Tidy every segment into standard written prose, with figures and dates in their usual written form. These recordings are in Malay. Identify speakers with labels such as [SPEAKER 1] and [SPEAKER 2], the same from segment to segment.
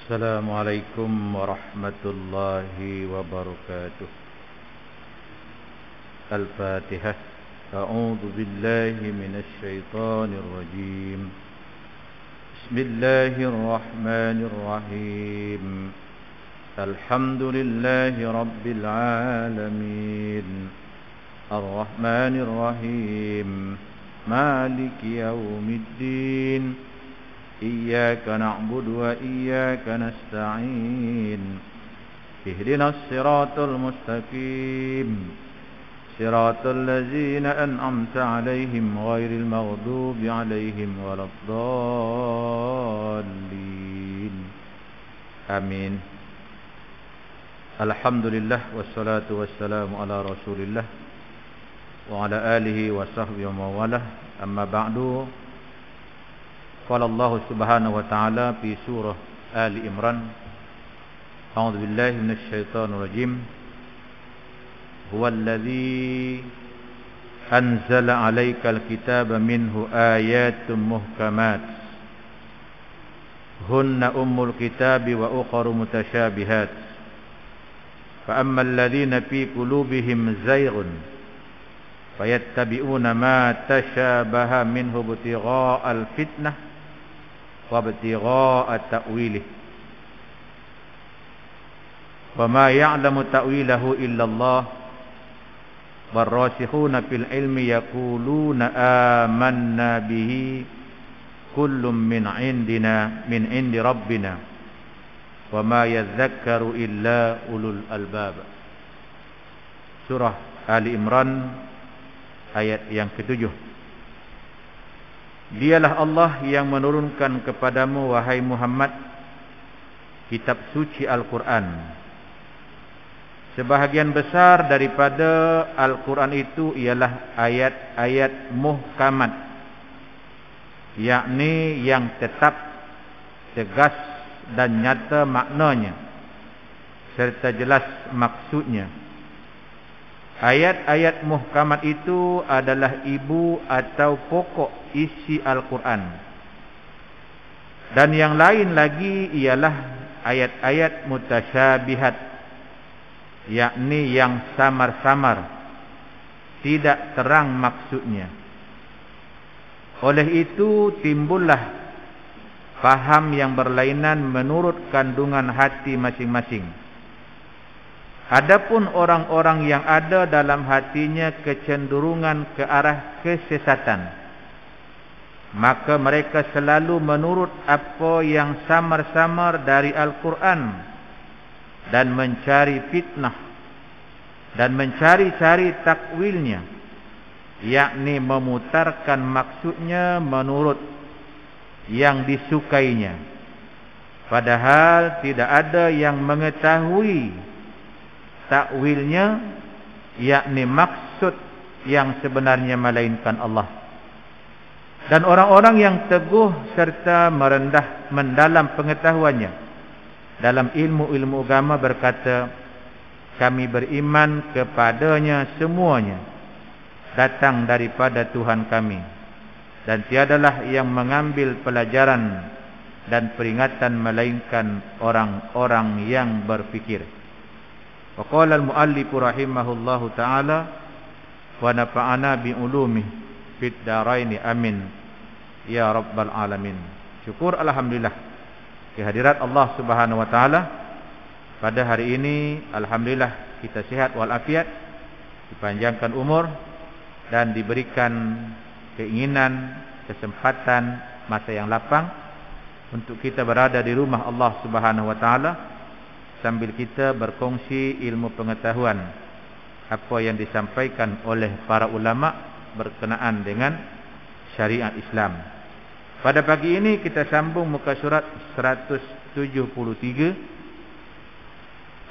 [SPEAKER 1] السلام عليكم ورحمة الله وبركاته. الفاتحة. أعوذ بالله من الشيطان الرجيم. بسم الله الرحمن الرحيم. الحمد لله رب العالمين. الرحمن الرحيم. مالك يوم الدين. إياك نعبد وإياك نستعين. اهدنا الصراط المستقيم. صراط الذين أنعمت عليهم غير المغضوب عليهم ولا الضالين. آمين. Alhamdulillah wassalatu wassalamu ala Rasulillah wa ala alihi wa sahbihi wa mawalah. Amma ba'du. Qala Allah Subhanahu wa ta'ala fi surah Ali Imran. A'udzu billahi minasy syaithanir rajim. Huwallazi anzala 'alaikal kitaba minhu ayatun muhkamat. Hunna ummul kitabi wa ukharu mutasyabihat. فأما الذين في قلوبهم زيغ فيتبعون ما تشابه منه ابتغاء الفتنة وابتغاء تأويله وما يعلم تأويله إلا الله والراسخون في العلم يقولون آمنا به كل من عند ربنا wa ma yadhakkaru illa ulul albab. Surah Ali Imran ayat yang ke-7. Dialah Allah yang menurunkan kepadamu wahai Muhammad kitab suci Al-Quran. Sebahagian besar daripada Al-Quran itu ialah ayat-ayat muhkamat, yakni yang tetap, tegas dan nyata maknanya serta jelas maksudnya. Ayat-ayat muhkamat itu adalah ibu atau pokok isi Al-Quran. Dan yang lain lagi ialah ayat-ayat mutasyabihat, yakni yang samar-samar, tidak terang maksudnya. Oleh itu timbullah faham yang berlainan menurut kandungan hati masing-masing. Adapun orang-orang yang ada dalam hatinya kecenderungan ke arah kesesatan, maka mereka selalu menurut apa yang samar-samar dari Al-Quran dan mencari fitnah dan mencari-cari takwilnya, yakni memutarkan maksudnya menurut yang disukainya, padahal tidak ada yang mengetahui takwilnya, yakni maksud yang sebenarnya melainkan Allah. Dan orang-orang yang teguh serta merendah mendalam pengetahuannya dalam ilmu-ilmu agama berkata, kami beriman kepadanya semuanya datang daripada Tuhan kami, dan tiadalah yang mengambil pelajaran dan peringatan melainkan orang-orang yang berfikir. Wa qala al-muallif rahimahullahu ta'ala wa nafa'ana bi ulumih fid dharain amin ya rabbal alamin. Syukur alhamdulillah kehadirat Allah Subhanahu wa taala pada hari ini. Alhamdulillah kita sehat walafiat, dipanjangkan umur dan diberikan keinginan, kesempatan, masa yang lapang untuk kita berada di rumah Allah Subhanahu wa taala sambil kita berkongsi ilmu pengetahuan apa yang disampaikan oleh para ulama berkenaan dengan syariat Islam. Pada pagi ini kita sambung muka surat 173,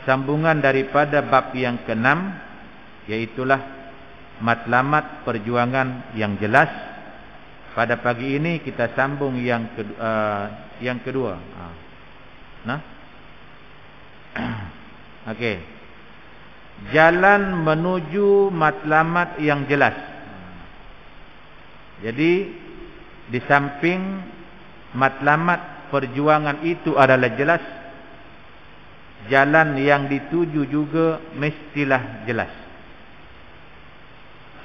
[SPEAKER 1] sambungan daripada bab yang ke-6, yaitulah matlamat perjuangan yang jelas. Pada pagi ini kita sambung yang kedua. Nah, okey. Jalan menuju matlamat yang jelas. Jadi di samping matlamat perjuangan itu adalah jelas, jalan yang dituju juga mestilah jelas.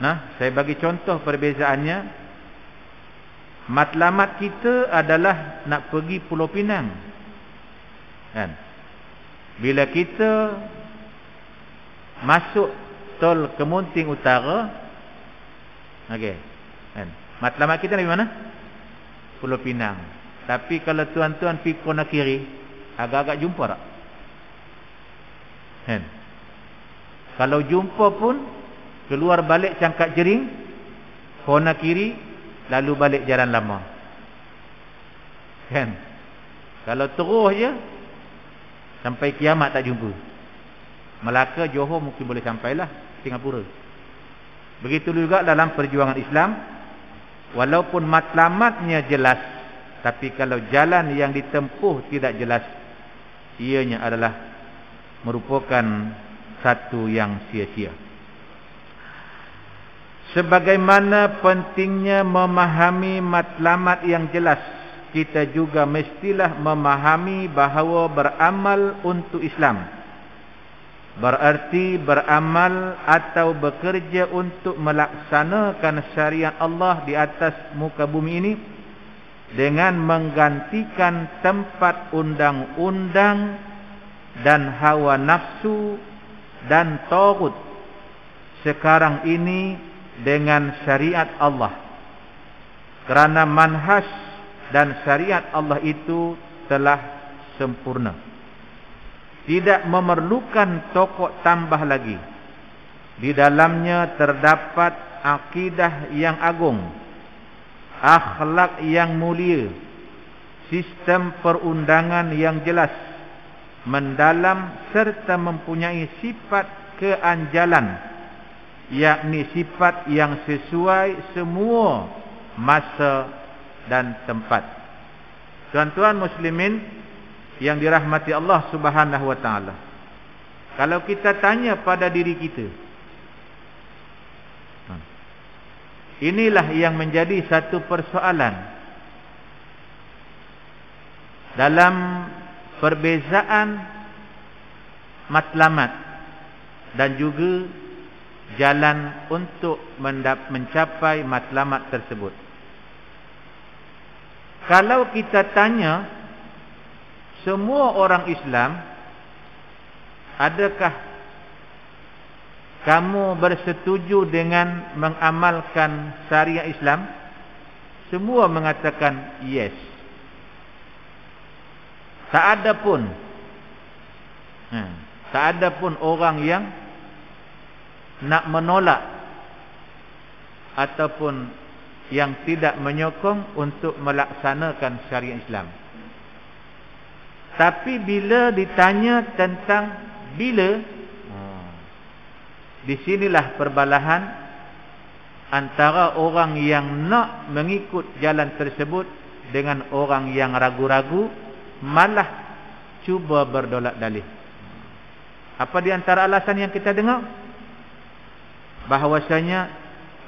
[SPEAKER 1] Nah, saya bagi contoh perbezaannya. Matlamat kita adalah nak pergi Pulau Pinang, kan? Bila kita masuk tol Kemunting Utara, okey, kan? Matlamat kita di mana? Pulau Pinang. Tapi kalau tuan-tuan pergi kona kiri, agak-agak jumpa tak? Kan? Kalau jumpa pun keluar balik Cangkat Jering, kona kiri, lalu balik jalan lama. Kan? Kalau terus je sampai kiamat tak jumpa. Melaka, Johor mungkin boleh sampailah Singapura. Begitu juga dalam perjuangan Islam, walaupun matlamatnya jelas, tapi kalau jalan yang ditempuh tidak jelas, ianya adalah merupakan satu yang sia-sia. Sebagaimana pentingnya memahami matlamat yang jelas, kita juga mestilah memahami bahawa beramal untuk Islam berarti beramal atau bekerja untuk melaksanakan syariat Allah di atas muka bumi ini dengan menggantikan tempat undang-undang dan hawa nafsu dan taghut sekarang ini dengan syariat Allah, kerana manhaj dan syariat Allah itu telah sempurna, tidak memerlukan pokok tambah lagi. Di dalamnya terdapat akidah yang agung, akhlak yang mulia, sistem perundangan yang jelas, mendalam serta mempunyai sifat keanjalan, yakni sifat yang sesuai semua masa dan tempat. Tuan-tuan muslimin yang dirahmati Allah Subhanahu wa taala, kalau kita tanya pada diri kita, inilah yang menjadi satu persoalan dalam perbezaan matlamat dan juga jalan untuk mencapai matlamat tersebut. Kalau kita tanya semua orang Islam, adakah kamu bersetuju dengan mengamalkan syariat Islam? Semua mengatakan yes. Tak ada pun orang yang nak menolak ataupun yang tidak menyokong untuk melaksanakan syariat Islam. Tapi bila ditanya tentang bila, di sinilah perbalahan antara orang yang nak mengikut jalan tersebut dengan orang yang ragu-ragu, malah cuba berdolak dalih. Apa di antara alasan yang kita dengar? Bahawasanya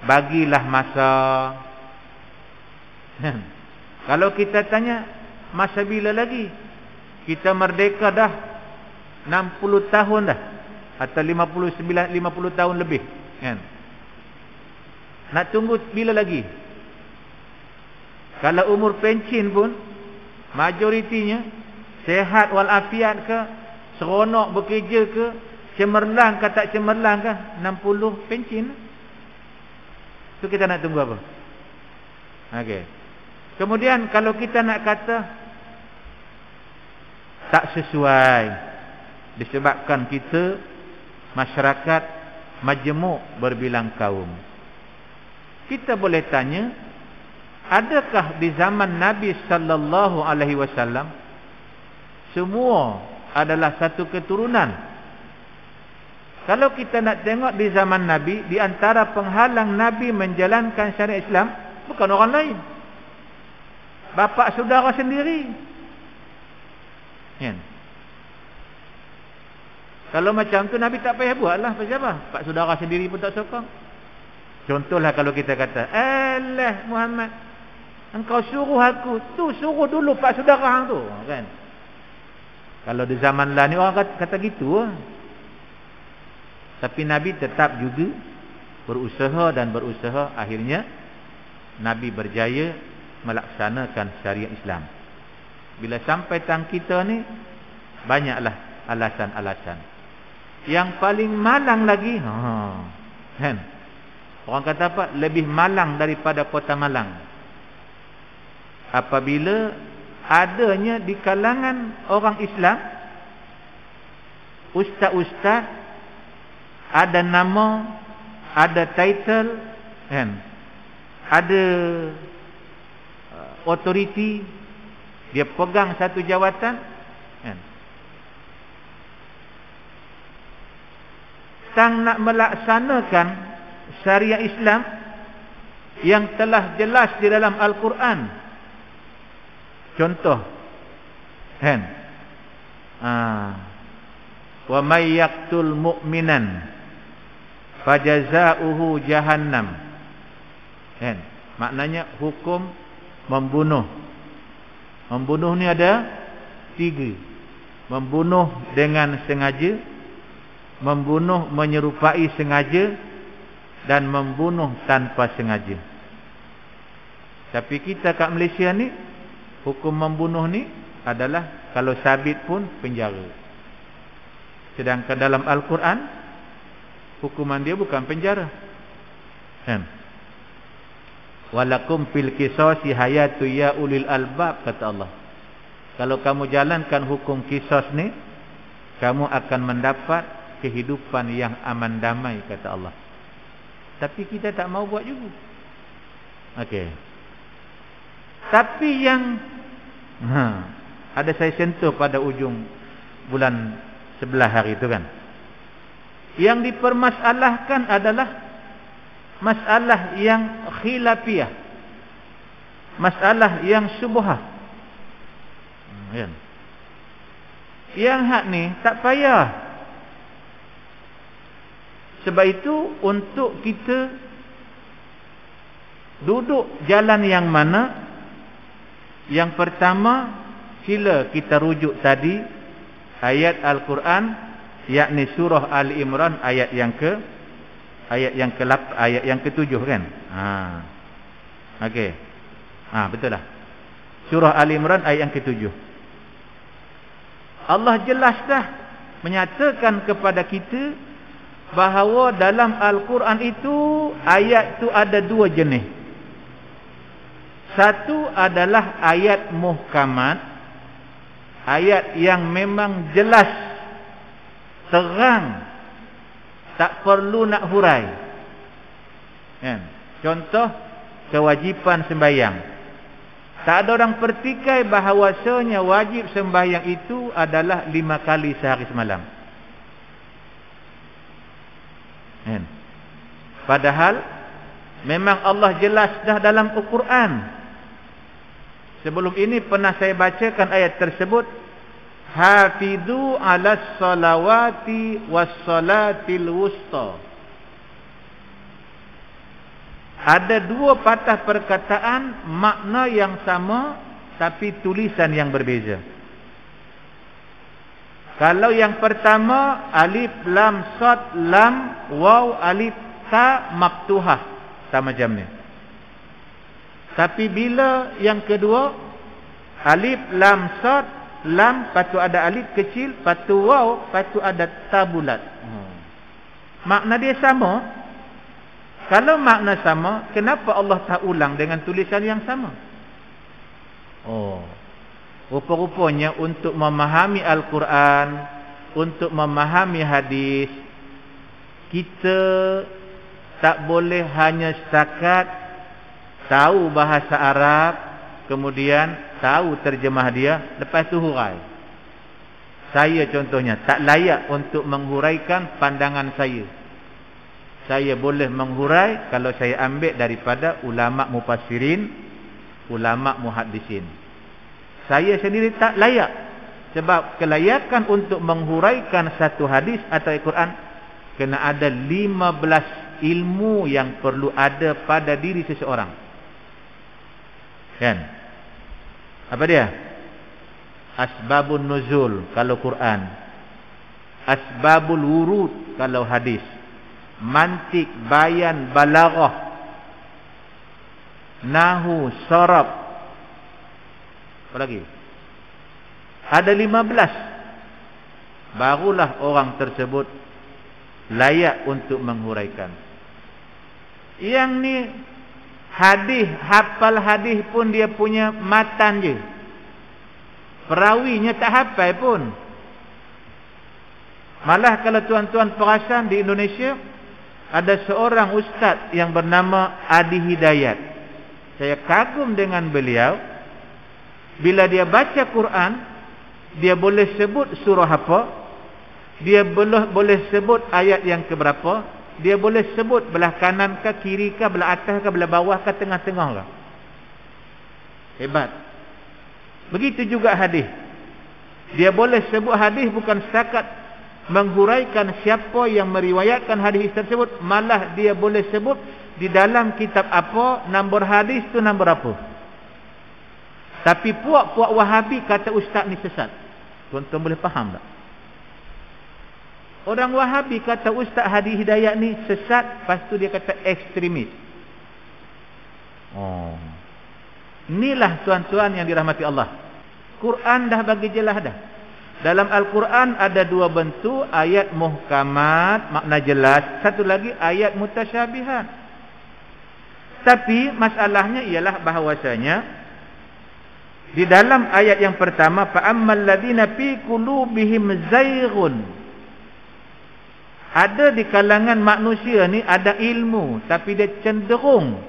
[SPEAKER 1] bagilah masa. Kalau kita tanya masa bila lagi? Kita merdeka dah 60 tahun dah, atau 50 tahun lebih, kan? Nak tunggu bila lagi? Kalau umur pencen pun majoritinya sehat walafiat ke, seronok bekerja ke, cemerlang ke tak cemerlang ke, 60 pencen. Tu kita nak tunggu apa? Okey. Kemudian kalau kita nak kata tak sesuai, disebabkan kita masyarakat majmuk berbilang kaum, kita boleh tanya, adakah di zaman Nabi sallallahu alaihi wasallam semua adalah satu keturunan? Kalau kita nak tengok di zaman Nabi, di antara penghalang Nabi menjalankan syariat Islam bukan orang lain, bapa saudara sendiri. Kan? Kalau macam tu Nabi tak payah buat lah. Pasal apa? Pak saudara sendiri pun tak sokong. Contohlah kalau kita kata, alah Muhammad, engkau suruh aku, tu suruh dulu pak saudara hang tu, kan? Kalau di zaman lah ni orang kata gitu. Tapi Nabi tetap juga berusaha dan berusaha. Akhirnya Nabi berjaya melaksanakan syariat Islam. Bila sampai tang kita ni, banyaklah alasan-alasan. Yang paling malang lagi, kan? Orang kata apa? Lebih malang daripada kota Malang. Apabila adanya di kalangan orang Islam ustaz-ustaz, ada nama, ada title, kan? Ada authority, dia pegang satu jawatan, kan? Tang nak melaksanakan syariat Islam yang telah jelas di dalam Al-Quran. Contoh, kan? Wa may yaqtul mu'minan fajazauhu jahannam. Kan? Maknanya hukum membunuh. Membunuh ni ada 3. Membunuh dengan sengaja, membunuh menyerupai sengaja, dan membunuh tanpa sengaja. Tapi kita kat Malaysia ni, hukum membunuh ni adalah kalau sabit pun penjara. Sedangkan dalam Al-Quran, hukuman dia bukan penjara. Kan? Walakum fil qisasi hayatu ya ulil albab, kata Allah. Kalau kamu jalankan hukum qisas ni, kamu akan mendapat kehidupan yang aman damai, kata Allah. Tapi kita tak mau buat juga. Okey. Tapi yang ada saya sentuh pada ujung bulan 11 hari itu, kan? Yang dipermasalahkan adalah masalah yang khilafiyah, masalah yang syubhah. Yang hak ni tak payah. Sebab itu untuk kita duduk jalan yang mana? Yang pertama, sila kita rujuk tadi ayat Al-Quran, yakni surah Ali Imran ayat yang ke-7, kan? Okey. Betul lah. Surah Ali Imran ayat yang ke-7. Allah jelas dah menyatakan kepada kita bahawa dalam Al-Quran itu ayat tu ada 2 jenis. Satu adalah ayat muhkamat, ayat yang memang jelas, terang, tak perlu nak hurai. Kan? Contoh, kewajipan sembahyang. Tak ada orang pertikai bahawasanya wajib sembahyang itu adalah 5 kali sehari semalam. Kan? Padahal memang Allah jelas dah dalam Al-Quran. Sebelum ini pernah saya bacakan ayat tersebut, hafizu 'alas salawati was salatil wusta. Ada 2 patah perkataan, makna yang sama tapi tulisan yang berbeza. Kalau yang pertama alif lam sad lam waw alif ta maftuhah, sama macam ni. Tapi bila yang kedua alif lam sad lam, patu ada alif kecil, patu waw, patu ada ta bulat. Makna dia sama. Kalau makna sama, kenapa Allah tak ulang dengan tulisan yang sama? Rupa-rupanya untuk memahami Al-Quran, untuk memahami hadis, kita tak boleh hanya setakat tahu bahasa Arab, kemudian tahu terjemah dia, lepas tu hurai. Saya contohnya tak layak untuk menghuraikan pandangan saya. Saya boleh menghurai kalau saya ambil daripada ulama mufassirin, ulama muhaddisin. Saya sendiri tak layak. Sebab kelayakan untuk menghuraikan satu hadis atau Al-Quran, kena ada 15 ilmu yang perlu ada pada diri seseorang. Kan? Apa dia? asbabun nuzul kalau Quran, asbabul wurud kalau hadis, mantik, bayan, balaghah, nahu, sarab, apa lagi? Ada 15. Barulah orang tersebut layak untuk menghuraikan. Yang ni hadis, hafal hadis pun dia punya matan je. Perawinya tak hafal pun. Malah kalau tuan-tuan perasan di Indonesia ada seorang ustaz yang bernama Adi Hidayat. Saya kagum dengan beliau. Bila dia baca Quran, dia boleh sebut surah apa, dia boleh sebut ayat yang keberapa, dia boleh sebut belah kanan ke kiri ke, belah atas ke, belah bawah ke, tengah-tengah ke. Hebat. Begitu juga hadis. Dia boleh sebut hadis bukan setakat menghuraikan siapa yang meriwayatkan hadis tersebut, malah dia boleh sebut di dalam kitab apa, nombor hadis tu nombor apa. Tapi puak-puak Wahabi kata ustaz ni sesat. Tuan-tuan boleh faham tak? Orang Wahabi kata Ustaz Hadi Hidayat ni sesat, lepas tu dia kata ekstremis. Oh. Inilah tuan-tuan yang dirahmati Allah. Quran dah bagi jelas dah. Dalam Al-Quran ada 2 bentuk, ayat muhkamat, makna jelas, satu lagi ayat mutasyabihat. Tapi masalahnya ialah bahawasanya di dalam ayat yang pertama, fa ammal ladina fi qulubihim zaighun, ada di kalangan manusia ni ada ilmu tapi dia cenderung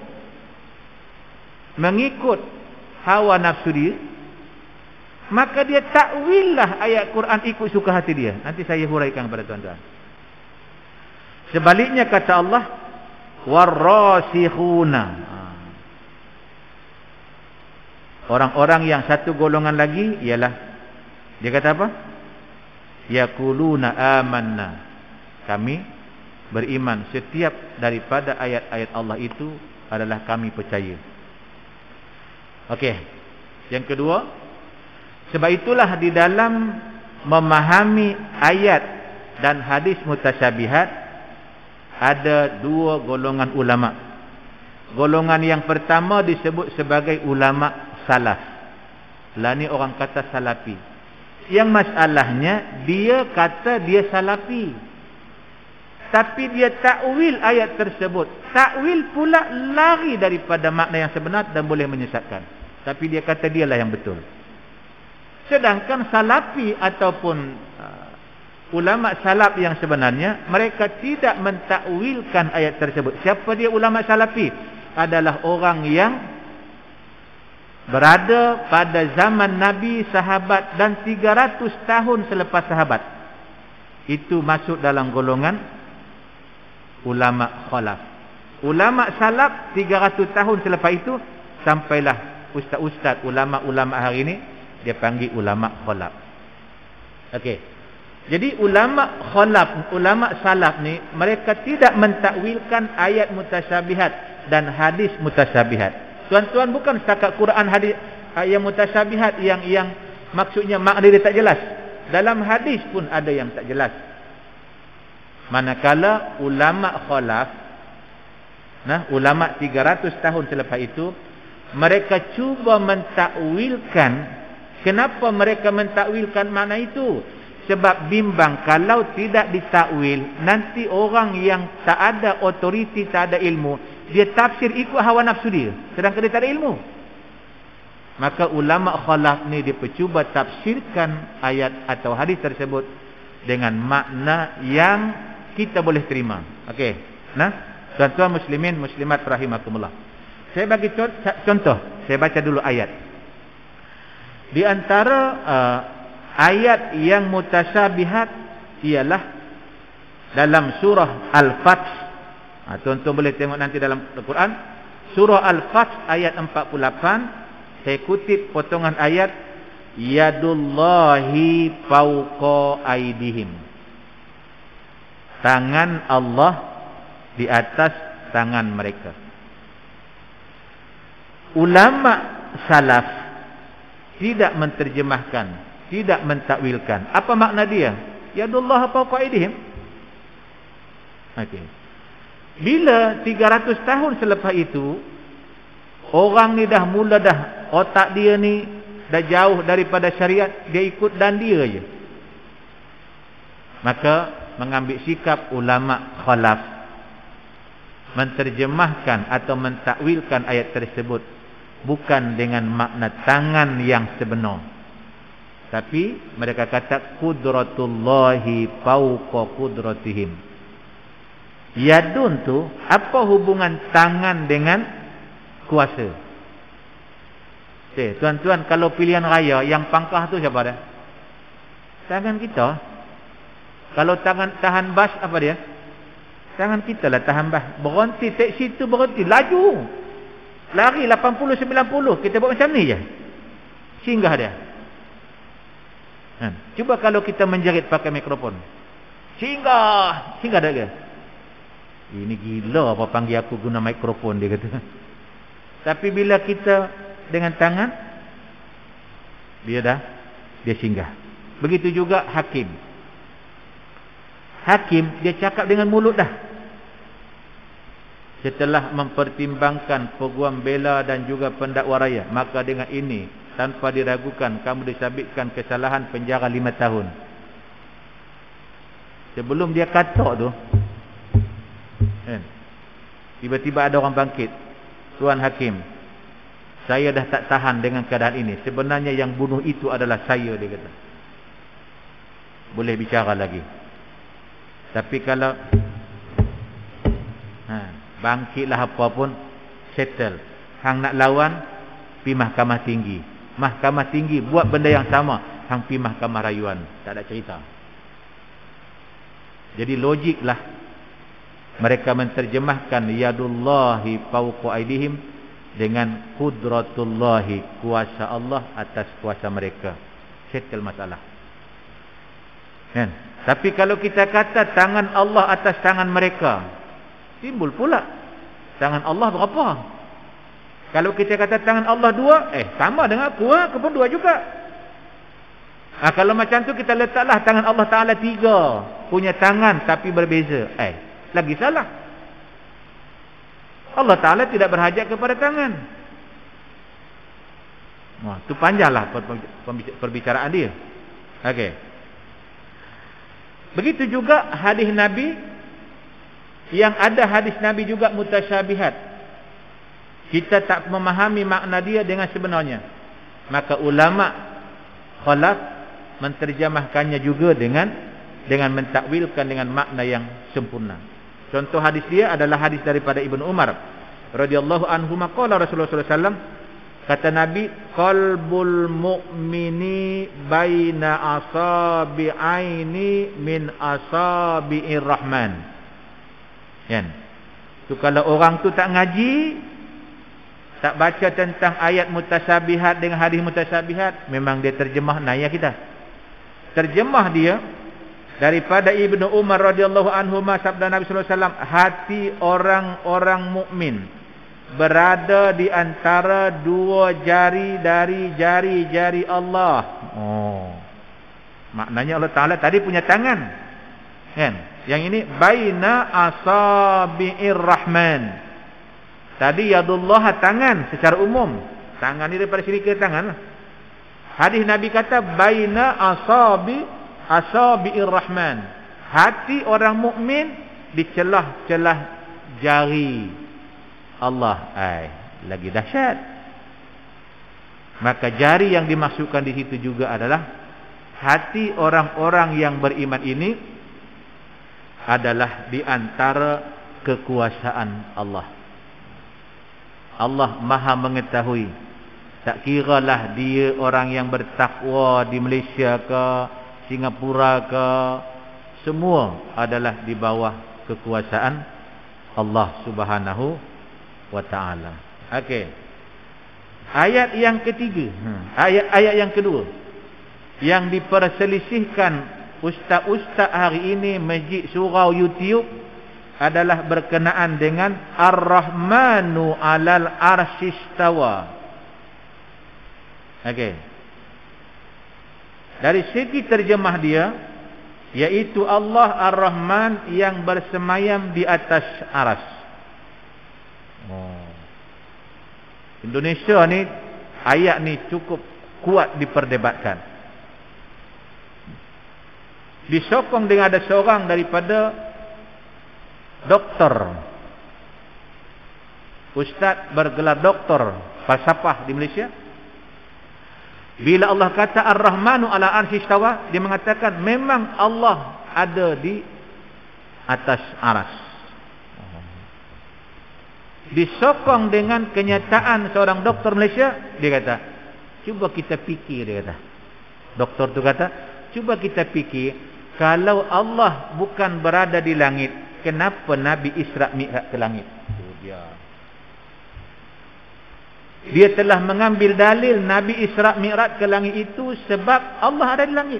[SPEAKER 1] mengikut hawa nafsu dia, maka dia takwillah ayat Quran ikut suka hati dia. Nanti saya huraikan kepada tuan-tuan. Sebaliknya kata Allah, warrasikhuna, orang-orang yang satu golongan lagi ialah dia kata apa? Yaquluna amanna, kami beriman. Setiap daripada ayat-ayat Allah itu adalah kami percaya. Okey. Yang kedua, sebab itulah di dalam memahami ayat dan hadis mutasyabihat ada 2 golongan ulama. Golongan yang pertama disebut sebagai ulama salaf. Lah ni orang kata salafi. Yang masalahnya dia kata dia salafi, tapi dia takwil ayat tersebut. Takwil pula lari daripada makna yang sebenar dan boleh menyesatkan. Tapi dia kata dialah yang betul. Sedangkan salafi ataupun ulama salaf yang sebenarnya, mereka tidak mentakwilkan ayat tersebut. Siapa dia ulama salafi? Adalah orang yang berada pada zaman Nabi, sahabat dan 300 tahun selepas sahabat. Itu masuk dalam golongan ulama khalaf. Ulama salaf 300 tahun selepas itu sampailah ustaz-ustaz, ulama-ulama hari ini dia panggil ulama khalaf. Okey. Jadi ulama khalaf, ulama salaf ni mereka tidak mentakwilkan ayat mutasyabihat dan hadis mutasyabihat. Tuan-tuan, bukan setakat Quran hadis yang mutasyabihat yang maksudnya makna dia tak jelas. Dalam hadis pun ada yang tak jelas. Manakala ulama khalaf, ulama 300 tahun selepas itu, mereka cuba mentakwilkan. Kenapa mereka mentakwilkan makna itu? Sebab bimbang kalau tidak ditakwil, nanti orang yang tak ada otoriti, tak ada ilmu, dia tafsir ikut hawa nafsu dia, sedangkan dia tak ada ilmu. Maka ulama khalaf ni dia percuba tafsirkan ayat atau hadis tersebut dengan makna yang kita boleh terima. Okey. Tuan-tuan muslimin muslimat rahimakumullah. Saya bagi contoh. Saya baca dulu ayat. Di antara ayat yang mutasyabihat ialah dalam surah Al-Fath. Tuan-tuan boleh tengok nanti dalam Al-Quran, surah Al-Fath ayat 48. Saya kutip potongan ayat, yadullahi fawqa aydihim, tangan Allah di atas tangan mereka. Ulama salaf tidak menterjemahkan tidak mentakwilkan. Apa makna dia? Yadullah fawqa aydihim. Okey. Bila 300 tahun selepas itu, orang ni dah mula dah, otak dia ni dah jauh daripada syariat, dia ikut dan dia je. Maka mengambil sikap ulama khalaf, menterjemahkan atau mentakwilkan ayat tersebut bukan dengan makna tangan yang sebenar, tapi mereka kata qudratullahi fawqa qudratihim. Yadun tu apa hubungan tangan dengan kuasa? Tuan-tuan, kalau pilihan raya yang pangkah tu siapa dah? Tangan kita. Kalau tangan tahan bas apa dia? Tangan kita lah tahan bas. Berhenti teksi tu, berhenti laju. Lari 80 90, kita buat macam ni je. Singgah dia. Cuba kalau kita menjerit pakai mikrofon. Singgah dah ke? Ini gila apa panggil aku guna mikrofon, dia kata. Tapi bila kita dengan tangan, dia singgah. Begitu juga hakim. Hakim dia cakap dengan mulut dah. Setelah mempertimbangkan peguam bela dan juga pendakwa raya, maka dengan ini tanpa diragukan kamu disabitkan kesalahan penjara 5 tahun. Sebelum dia kata tu, tiba-tiba ada orang bangkit. Tuan Hakim, saya dah tak tahan dengan keadaan ini. Sebenarnya yang bunuh itu adalah saya, dia kata. Boleh bicara lagi. Tapi kalau bangkitlah apa pun, settle. Hang nak lawan, pergi mahkamah tinggi. Mahkamah tinggi buat benda yang sama, hang pergi mahkamah rayuan. Tak ada cerita. Jadi logiklah mereka menterjemahkan yadullahi fawqa aydihim dengan qudratullahi, kuasa Allah atas kuasa mereka. Settle masalah. Kan? Tapi kalau kita kata tangan Allah atas tangan mereka, timbul pula tangan Allah berapa? Kalau kita kata tangan Allah 2, sama dengan aku pun 2 juga. Kalau macam tu kita letaklah tangan Allah Ta'ala 3, punya tangan tapi berbeza. Lagi salah. Allah Ta'ala tidak berhajat kepada tangan. Wah, tu panjanglah perbicaraan dia. Okey. Begitu juga hadis Nabi, yang ada hadis Nabi juga mutasyabihat. Kita tak memahami makna dia dengan sebenarnya. Maka ulama khalaf menterjemahkannya juga dengan mentakwilkan dengan makna yang sempurna. Contoh hadis dia adalah hadis daripada Ibnu Umar radhiyallahu anhu, qala Rasulullah sallallahu alaihi wasallam, kata Nabi, qalbul mu'mini baina asabi'aini min asabi'ir rahman. Kan? Tu kalau orang tu tak ngaji, tak baca tentang ayat mutasyabihat dengan hadis mutasyabihat, memang dia terjemah naya kita. Terjemah dia daripada Ibnu Umar radhiyallahu anhu, sabda Nabi sallallahu alaihi wasallam, hati orang-orang mukmin berada di antara 2 jari dari jari-jari Allah. Maknanya Allah Ta'ala tadi punya tangan, kan? Yang ini baina asabi'ir rahman. Tadi yadullah tangan secara umum. Tangan ni daripada sini ke tangan. Hadis Nabi kata baina asabi'ir rahman. Hati orang mukmin di celah-celah jari Allah. Lagi dahsyat. Maka jari yang dimasukkan di situ juga adalah hati orang-orang yang beriman ini adalah di antara kekuasaan Allah. Allah Maha mengetahui. Tak kiralah dia orang yang bertakwa di Malaysia ke Singapura ke, semua adalah di bawah kekuasaan Allah Subhanahu wa ta'ala. Okey. Ayat yang ketiga, ayat yang kedua yang diperselisihkan ustaz-ustaz hari ini masjid surau YouTube adalah berkenaan dengan Ar-Rahmanu 'alal arsy istawa. Okey. Dari segi terjemah dia, yaitu Allah Ar-Rahman yang bersemayam di atas aras. Indonesia ni, ayat ni cukup kuat diperdebatkan. Disokong dengan ada seorang daripada doktor, ustaz bergelar doktor falsafah di Malaysia. Bila Allah kata Ar-Rahmanu ala arsy istawa, dia mengatakan memang Allah ada di atas aras. Disokong dengan kenyataan seorang doktor Malaysia, dia kata, cuba kita fikir, dia kata. Doktor tu kata, cuba kita fikir, kalau Allah bukan berada di langit, kenapa Nabi Isra' Mi'raj ke langit? Itu dia telah mengambil dalil Nabi Isra' Mi'raj ke langit itu sebab Allah ada di langit.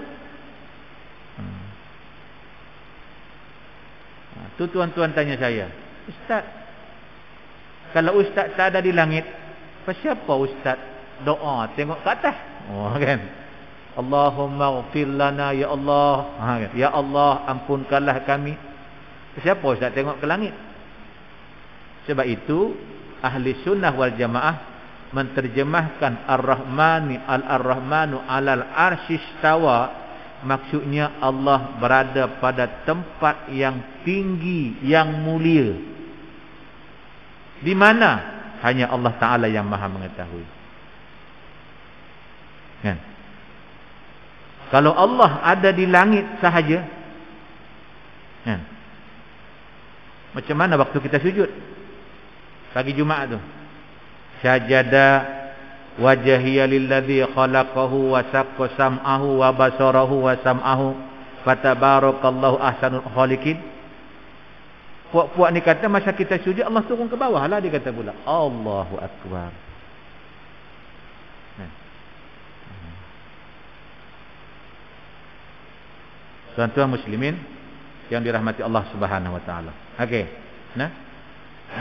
[SPEAKER 1] Tu tuan-tuan tanya saya, Ustaz, kalau Ustaz tak ada di langit, siapa Ustaz doa tengok ke atas? Kan? Allahumma ghfir lana ya Allah. Kan? Ya Allah, ampunkanlah kami. Siapa Ustaz tengok ke langit? Sebab itu ahli sunnah wal jamaah menterjemahkan Ar-Rahmanu alal arsy istawa, maksudnya Allah berada pada tempat yang tinggi, yang mulia. Di mana? Hanya Allah Ta'ala yang maha mengetahui. Kan? Kalau Allah ada di langit sahaja, kan? Macam mana waktu kita sujud pagi Jumaat tu? Sajada wajhiya lilladzi khalaqahu wa saqqa sam'ahu wa basarahu wa sam'ahu fatabarakallahu ahsanul khaliqin. Puak-puak ni kata masa kita sujud Allah turun ke bawah lah, dia kata pula Allahu Akbar. Tuan-tuan muslimin yang dirahmati Allah Subhanahu wa taala. Okey. Nah.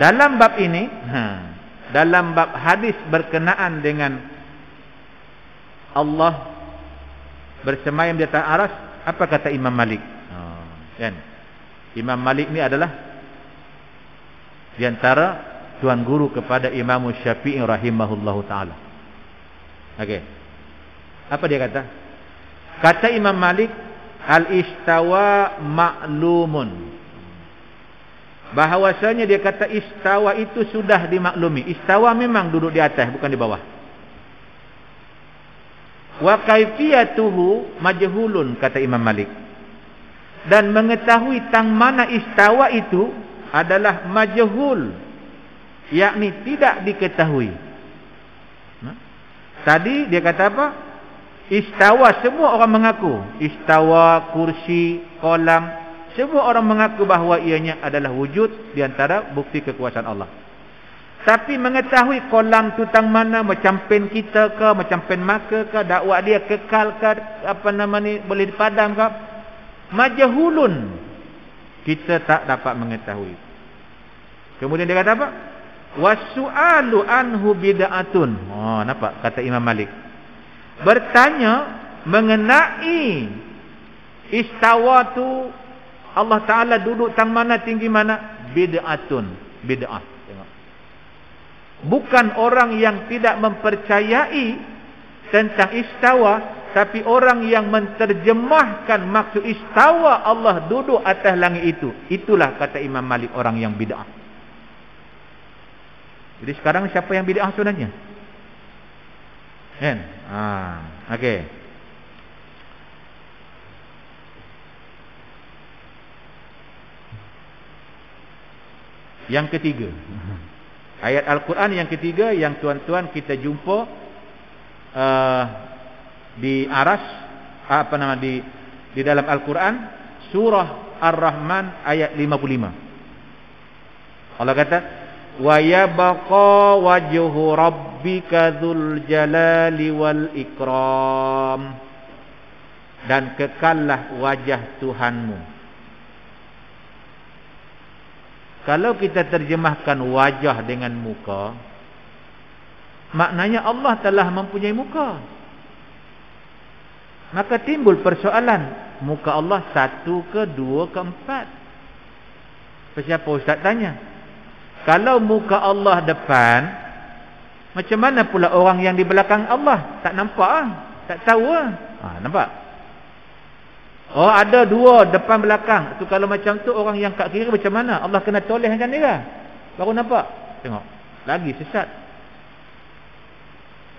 [SPEAKER 1] Dalam bab ini, dalam bab hadis berkenaan dengan Allah bersemayam di atas aras, apa kata Imam Malik? Kan? Imam Malik ni adalah di antara tuan guru kepada Imam Syafi'i rahimahullahu taala. Okey. Apa dia kata? Kata Imam Malik, al-istawa ma'lumun. Bahawasanya dia kata istawa itu sudah dimaklumi. Istawa memang duduk di atas, bukan di bawah. Wa kaifiyatuhu majhulun, kata Imam Malik. Dan mengetahui tang mana istawa itu adalah majhul, yakni tidak diketahui. Tadi dia kata apa? Istawa, semua orang mengaku. Istawa, kursi, kolam, semua orang mengaku bahawa ianya adalah wujud di antara bukti kekuasaan Allah. Tapi mengetahui kolam tu tang mana, macam pen kita ke, macam pen maka ke, dakwah dia kekal ke, apa nama ni, boleh dipadam ke, majhulun, kita tak dapat mengetahui. Kemudian dia kata apa? Wasu'alu anhu bid'atun. Nampak kata Imam Malik. Bertanya mengenai istawa tu Allah Ta'ala duduk tang mana, tinggi mana, bid'atun, bid'ah. Tengok. Bukan orang yang tidak mempercayai tentang istawa, tapi orang yang menterjemahkan maksud istawa Allah duduk atas langit itu. Itulah kata Imam Malik orang yang bid'ah. Jadi sekarang siapa yang bid'ah sebenarnya? Kan? Okey. Yang ketiga, ayat Al-Quran yang ketiga yang tuan-tuan kita jumpa di aras, apa nama, di dalam Al-Quran, surah Ar-Rahman ayat 55. Allah kata, wa yabqa wajhu rabbika dzul jalali wal ikram, dan kekallah wajah Tuhanmu. Kalau kita terjemahkan wajah dengan muka, maknanya Allah telah mempunyai muka. Maka timbul persoalan, muka Allah 1 ke 2 ke 4? Siapa ustaz tanya? Kalau muka Allah depan, macam mana pula orang yang di belakang Allah? Tak nampak ah, tak tahu ah. Nampak? Oh, ada 2 depan belakang. Tu kalau macam tu orang yang kat kiri macam mana? Allah kena tolehkan dia. Baru nampak. Tengok. Lagi sesat.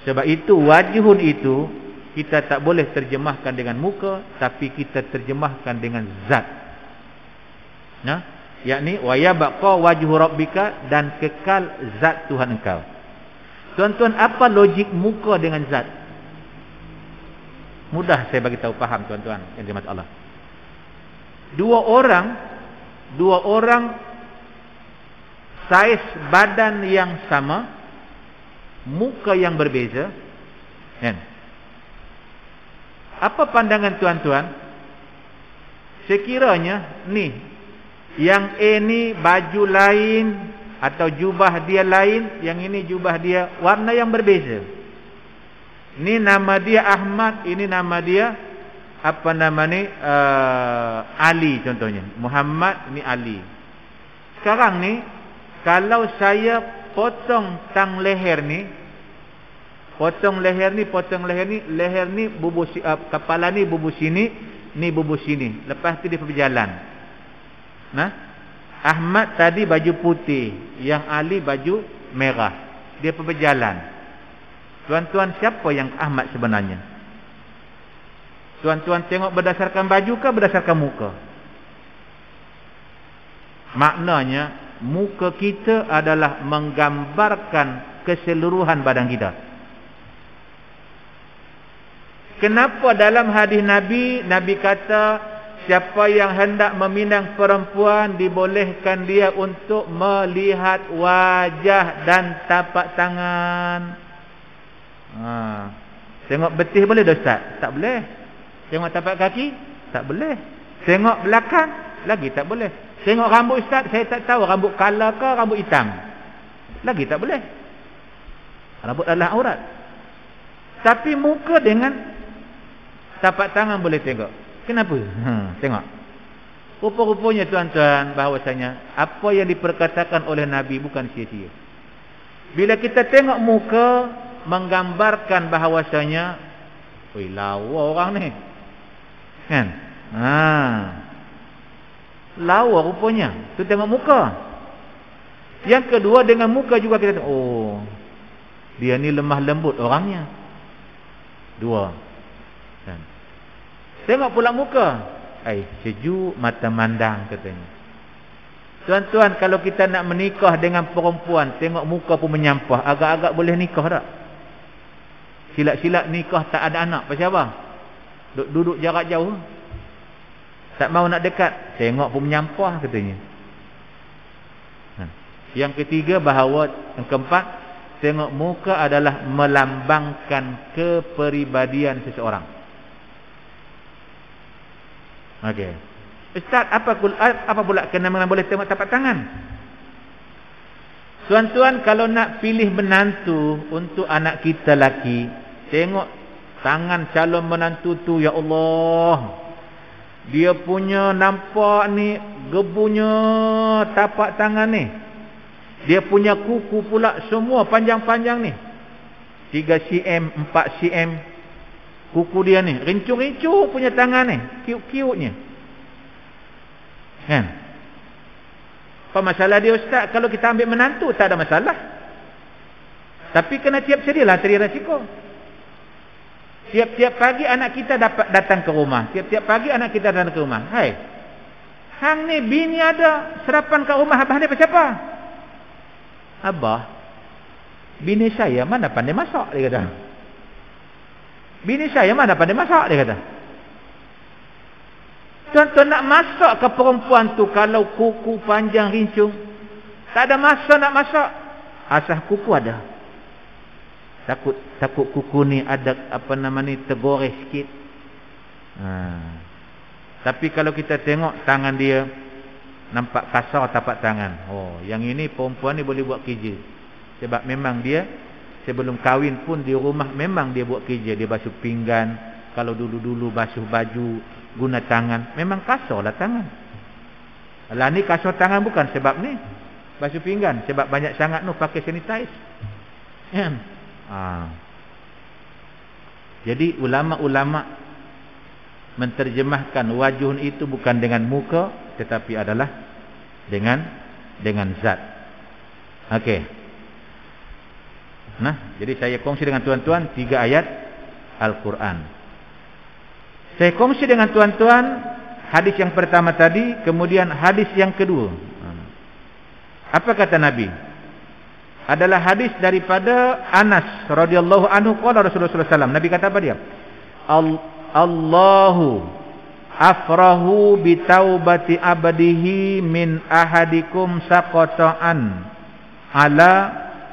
[SPEAKER 1] Sebab itu wajhun itu kita tak boleh terjemahkan dengan muka, tapi kita terjemahkan dengan zat. Nah, yakni wa yabqa wajhu rabbika, dan kekal zat Tuhan engkau. Tuan-tuan, apa logik muka dengan zat? Mudah saya bagi tahu, faham tuan-tuan yang dirahmati Allah. Dua orang saiz badan yang sama, muka yang berbeza, kan? Apa pandangan tuan-tuan? Sekiranya ni, yang A ni baju lain atau jubah dia lain, yang ini jubah dia warna yang berbeza. Ni nama dia Ahmad, ini nama dia apa nama ni, Ali contohnya. Muhammad, ni Ali. Sekarang ni kalau saya potong tang leher ni, potong leher ni, leher ni bubuh kepala ni bubuh sini, ni bubuh sini. Lepas tu dia berjalan. Nah, Ahmad tadi baju putih, yang Ali baju merah. Dia berjalan. Tuan-tuan, siapa yang Ahmad sebenarnya? Tuan-tuan tengok berdasarkan baju ke berdasarkan muka? Maknanya muka kita adalah menggambarkan keseluruhan badan kita. Kenapa dalam hadis Nabi kata siapa yang hendak meminang perempuan dibolehkan dia untuk melihat wajah dan tapak tangan. Tengok betih boleh dah Ustaz? Tak boleh. Tengok tapak kaki? Tak boleh. Tengok belakang? Lagi tak boleh. Tengok rambut Ustaz, saya tak tahu rambut kala ke rambut hitam. Lagi tak boleh. Rambut adalah aurat. Tapi muka dengan tapak tangan boleh tengok. Kenapa? Tengok. Rupa-rupanya tuan-tuan, bahawasanya apa yang diperkatakan oleh Nabi bukan sia-sia. Bila kita tengok muka, menggambarkan bahawasanya, woi, lawa orang ni, kan? Lawa rupanya. Tu tengok muka. Yang kedua, dengan muka juga kita tengok, oh, dia ni lemah lembut orangnya. 2. Kan? Tengok pula muka, sejuk mata mandang katanya. Tuan-tuan, kalau kita nak menikah dengan perempuan, tengok muka pun menyampah, agak-agak boleh nikah tak? Silat-silat nikah tak ada anak. Pasal apa? Duduk jarak jauh, tak mau nak dekat, tengok pun menyampah katanya. Yang ketiga, bahawa yang keempat, tengok muka adalah melambangkan kepribadian seseorang. Okey. Ustaz, apa pula kena boleh tengok tapak tangan? Tuan-tuan, kalau nak pilih menantu untuk anak kita laki, tengok tangan calon menantu tu, ya Allah, dia punya nampak ni gebunya tapak tangan ni. Dia punya kuku pula semua panjang-panjang ni, 3 cm 4 cm kuku dia ni, rincung-rincung punya tangan ni, kiut-kiutnya, kan? Apa masalah dia Ustaz? Kalau kita ambil menantu tak ada masalah, tapi kena siap sedialah terima risiko. Tiap-tiap pagi anak kita datang ke rumah, tiap-tiap pagi anak kita datang ke rumah, hai, hang ni bini ada serapan kat rumah abah ni apa siapa? Abah, bini saya mana pandai masak, dia kata. Bini saya mana pandai masak, dia kata. Tuan-tuan, nak masak ke perempuan tu kalau kuku panjang rincung? Tak ada masa nak masak. Asah kuku ada. Takut kuku ni ada apa nama ni, tergores sikit. Tapi kalau kita tengok tangan dia, nampak kasar tapak tangan. Oh, yang ini perempuan ni boleh buat kerja. Sebab memang dia sebelum kahwin pun di rumah memang dia buat kerja. Dia basuh pinggan, Kalau dulu-dulu basuh baju guna tangan, memang kasarlah tangan. Lah ni kasar tangan bukan sebab ni basuh pinggan, sebab banyak sangat nu pakai sanitize. Kan? Jadi ulama-ulama menterjemahkan wajuhun itu bukan dengan muka, tetapi adalah dengan zat. Okey. Nah, jadi saya kongsi dengan tuan-tuan 3 ayat Al-Quran. Saya kongsi dengan tuan-tuan hadis yang pertama tadi, kemudian hadis yang kedua. Apa kata Nabi? Adalah hadis daripada Anas radhiyallahu anhu, qala Rasulullah sallallahu alaihi wasallam. Nabi kata apa dia? Allahu afrahu bi taubati abdihi min ahadikum saqata'an ala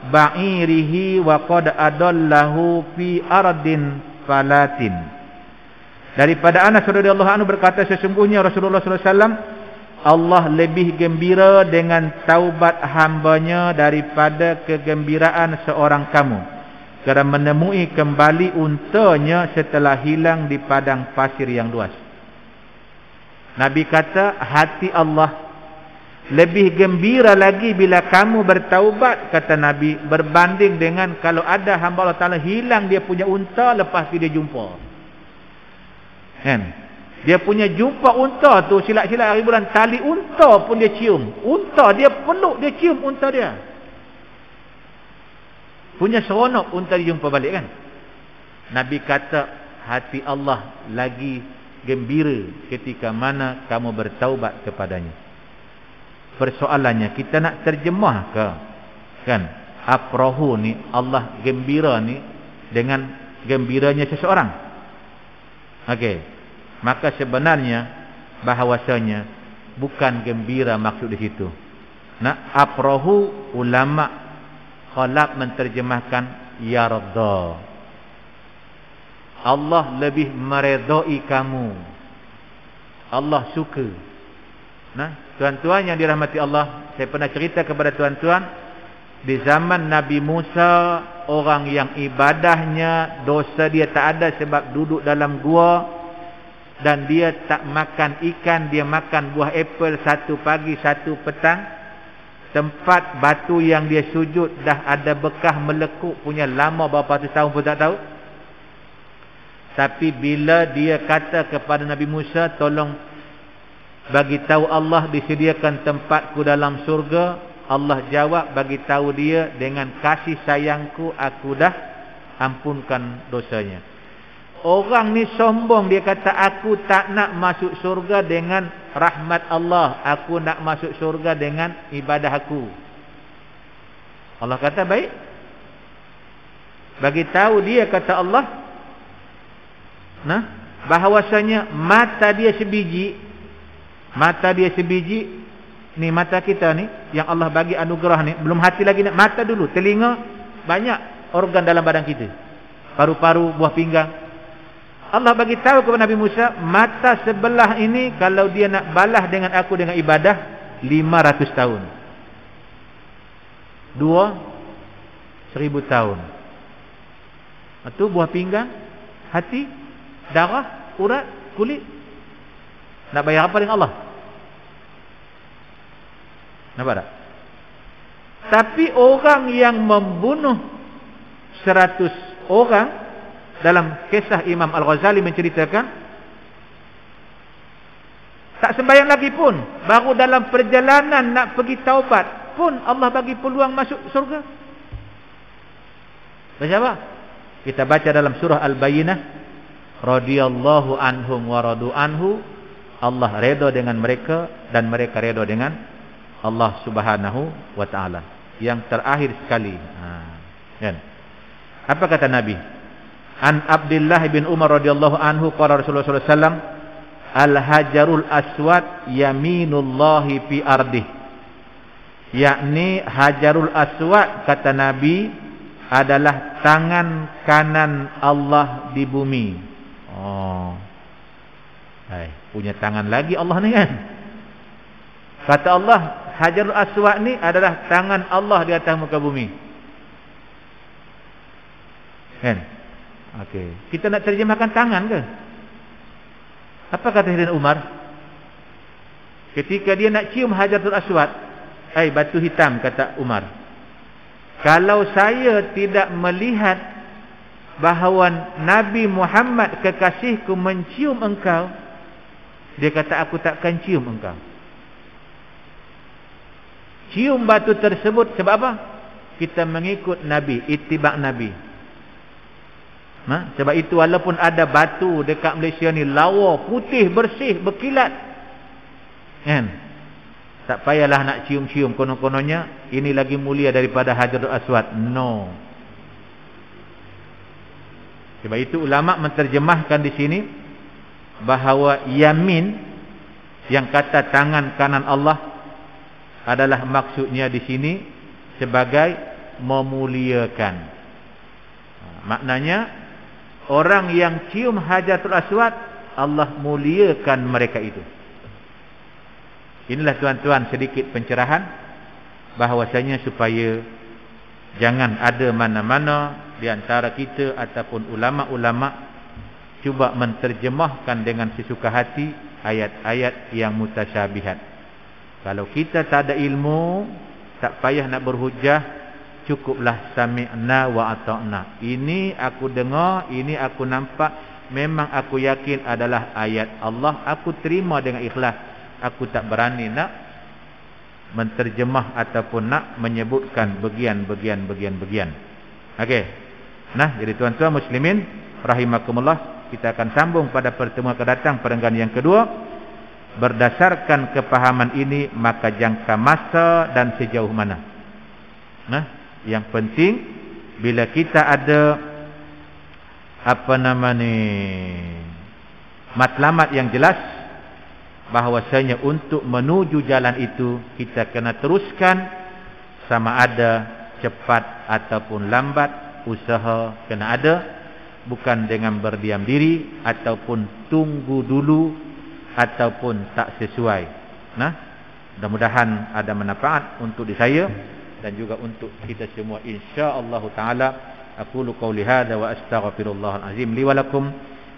[SPEAKER 1] ba'irihi wa qad adallahu fi ardin falatin. Daripada Anas radhiyallahu anhu berkata, sesungguhnya Rasulullah sallallahu alaihi wasallam, Allah lebih gembira dengan taubat hambanya daripada kegembiraan seorang kamu kerana menemui kembali untanya setelah hilang di padang pasir yang luas. Nabi kata, hati Allah lebih gembira lagi bila kamu bertaubat, kata Nabi, berbanding dengan kalau ada hamba Allah Ta'ala hilang dia punya unta, lepas tu dia jumpa. Kan? Dia punya jumpa unta tu, silap-silap hari bulan, tali unta pun dia cium. Unta dia peluk, dia cium unta dia. Punya seronok unta dia jumpa balik kan. Nabi kata hati Allah lagi gembira ketika mana kamu bertaubat kepadanya. Persoalannya kita nak terjemah ke? Kan? Afrahu ni, Allah gembira ni dengan gembiranya seseorang. Okey. Maka sebenarnya bahawasanya bukan gembira maksud di situ. Nah, afrahu ulama khalaf menterjemahkan yarda. Allah lebih meredai kamu. Allah suka. Nah, tuan-tuan yang dirahmati Allah, saya pernah cerita kepada tuan-tuan, di zaman Nabi Musa, orang yang ibadahnya dosa dia tak ada sebab duduk dalam gua, dan dia tak makan ikan, dia makan buah apple, satu pagi satu petang. Tempat batu yang dia sujud dah ada bekah melekuk punya lama berapa ratus tahun pun tak tahu. Tapi bila dia kata kepada Nabi Musa, tolong bagi tahu Allah disediakan tempatku dalam surga, Allah jawab bagi tahu dia, dengan kasih sayangku aku dah ampunkan dosanya. Orang ni sombong, dia kata aku tak nak masuk surga dengan rahmat Allah, aku nak masuk surga dengan ibadah aku. Allah kata baik, bagi tahu dia, kata Allah, nah, bahawasanya mata dia sebiji, ni mata kita ni yang Allah bagi anugerah ni, belum hati lagi, mata dulu, telinga, banyak organ dalam badan kita, paru-paru, buah pinggang. Allah bagi tahu kepada Nabi Musa, mata sebelah ini kalau dia nak balas dengan aku dengan ibadah 500 tahun. 1000 tahun. Itu buah pinggang, hati, darah, urat, kulit. Nak bayar apa dengan Allah? Nampak tak? Tapi orang yang membunuh 100 orang, dalam kisah Imam Al-Ghazali menceritakan, tak sembahyang lagi pun, baru dalam perjalanan nak pergi taubat pun Allah bagi peluang masuk surga. Baca apa? Kita baca dalam surah Al-Bayyinah, radhiyallahu anhum wa radu anhu, Allah redha dengan mereka dan mereka redha dengan Allah Subhanahu wa taala. Yang terakhir sekali, kan? Apa kata Nabi? An Abdullah bin Umar radhiyallahu anhu, qala Rasulullah sallallahu alaihi wasallam, al-hajarul aswad yaminullahi fi ardih. Yakni hajarul aswad, kata Nabi, adalah tangan kanan Allah di bumi. Oh, punya tangan lagi Allah ni kan? Kata Allah, hajarul aswad ni adalah tangan Allah di atas muka bumi. Kan? Okey. Kita nak terjemahkan tangan ke? Apa kata Sayyidina Umar? Ketika dia nak cium Hajarul Aswad, batu hitam, kata Umar, kalau saya tidak melihat bahawa Nabi Muhammad kekasihku mencium engkau, dia kata aku takkan cium engkau. Cium batu tersebut sebab apa? Kita mengikut Nabi, ittiba' Nabi. Sebab itu walaupun ada batu dekat Malaysia ni lawa, putih, bersih, berkilat, kan? Tak payahlah nak cium-cium, konon-kononnya ini lagi mulia daripada Hajarul Aswad. No. Sebab itu ulama menterjemahkan di sini bahawa yamin yang kata tangan kanan Allah adalah maksudnya di sini sebagai memuliakan. Maknanya orang yang cium Hajarul Aswad, Allah muliakan mereka itu. Inilah tuan-tuan sedikit pencerahan bahawasanya supaya jangan ada mana-mana di antara kita ataupun ulama-ulama cuba menterjemahkan dengan sesuka hati ayat-ayat yang mutasyabihat. Kalau kita tak ada ilmu, tak payah nak berhujah, cukuplah sami'na wa ata'na. Ini aku dengar, ini aku nampak, memang aku yakin adalah ayat Allah, aku terima dengan ikhlas. Aku tak berani nak menterjemah ataupun nak menyebutkan bagian-bagian. Okey. Nah, jadi tuan-tuan muslimin rahimakumullah, kita akan sambung pada pertemuan akan datang perenggan yang kedua. Berdasarkan kepahaman ini, maka jangka masa dan sejauh mana. Nah, yang penting bila kita ada matlamat yang jelas bahawasanya untuk menuju jalan itu kita kena teruskan, sama ada cepat ataupun lambat, usaha kena ada, bukan dengan berdiam diri ataupun tunggu dulu ataupun tak sesuai. Nah, mudah-mudahan ada manfaat untuk diri saya dan juga untuk kita semua insya-Allah taala. Aqulu qouli hadza wa astaghfirullahal azim li wa lakum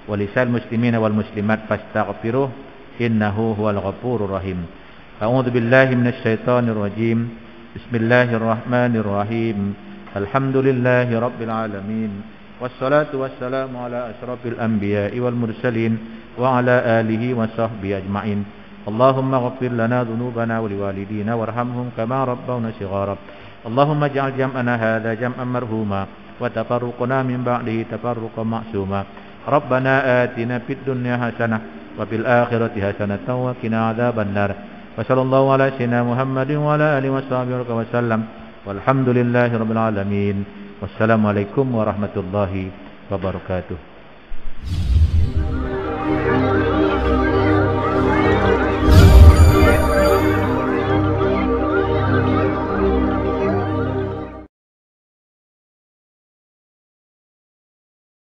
[SPEAKER 1] wa lisal muslimina wal muslimat fastaghfiruh innahu huwal ghafurur rahim. A'udzu billahi minasy syaithanir rajim. Bismillahirrahmanirrahim. Alhamdulillahi rabbil alamin. Wassalatu wassalamu ala asyrafil anbiya'i wal mursalin wa ala alihi wa sahbihi ajma'in. Allahumma ighfir lana dhunubana wa liwalidina warhamhum kama rabbawna shighara. Allahumma ij'al jam'ana hadha jam'an marhuma wa tafarruqana min ba'dihi tafarruqan ma'suma. Rabbana atina fid dunya hasanah wa fil akhirati hasanatan wa qina adzabannar. Wa sallallahu ala sayyidina Muhammadin wa ala alihi washabihi wa sallam. Walhamdulillahi rabbil alamin. Wassalamualaikum warahmatullahi wabarakatuh.